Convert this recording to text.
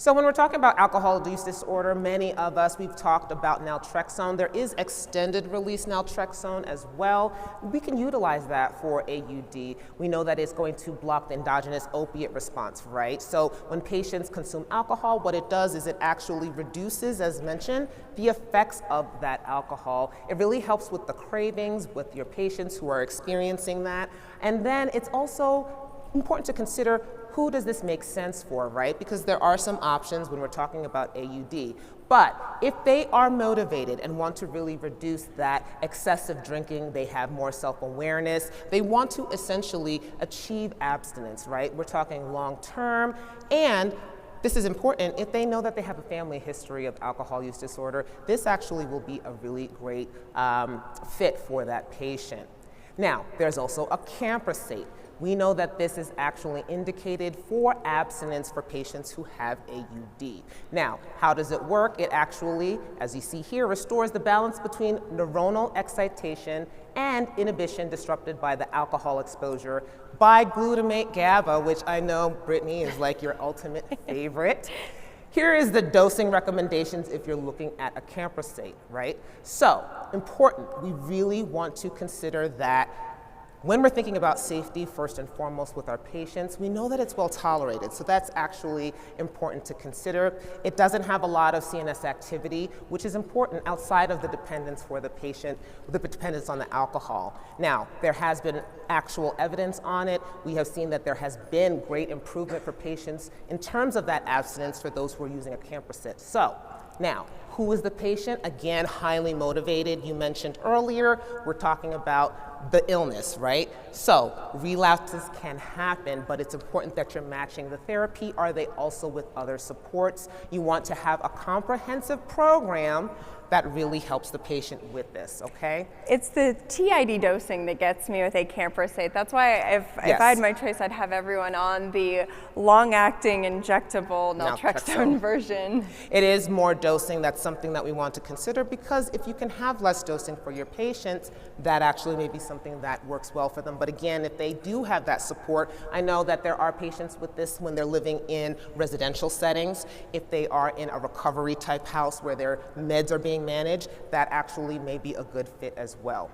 So when we're talking about alcohol use disorder, many of us, we've talked about naltrexone. There is extended release naltrexone as well. We can utilize that for AUD. We know that it's going to block the endogenous opiate response, right? So when patients consume alcohol, what it does is it actually reduces, as mentioned, the effects of that alcohol. It really helps with the cravings with your patients who are experiencing that. And then it's also important to consider, who does this make sense for, right? Because there are some options when we're talking about AUD. But if they are motivated and want to really reduce that excessive drinking, they have more self-awareness, they want to essentially achieve abstinence, right? We're talking long-term, and this is important, if they know that they have a family history of alcohol use disorder, this actually will be a really great fit for that patient. Now, there's also acamprosate. We know that this is actually indicated for abstinence for patients who have AUD. Now, how does it work? It actually, as you see here, restores the balance between neuronal excitation and inhibition disrupted by the alcohol exposure by glutamate GABA, which I know, Brittany, is like your ultimate favorite. Here is the dosing recommendations if you're looking at acamprosate, right? So, important, we really want to consider that when we're thinking about safety, first and foremost with our patients, we know that it's well tolerated, so that's actually important to consider. It doesn't have a lot of CNS activity, which is important outside of the dependence for the patient, the dependence on the alcohol. Now, there has been actual evidence on it. We have seen that there has been great improvement for patients in terms of that abstinence for those who are using acamprosate. So, now, who is the patient? Again, highly motivated. You mentioned earlier, we're talking about the illness, right? So relapses can happen, but it's important that you're matching the therapy. Are they also with other supports? You want to have a comprehensive program that really helps the patient with this, okay? It's the TID dosing that gets me with acamprosate. That's why if I had my choice, I'd have everyone on the long-acting injectable naltrexone version. It is more dosing. That's something that we want to consider, because if you can have less dosing for your patients, that actually may be something that works well for them. But again, if they do have that support, I know that there are patients with this when they're living in residential settings. If they are in a recovery type house where their meds are being managed, that actually may be a good fit as well.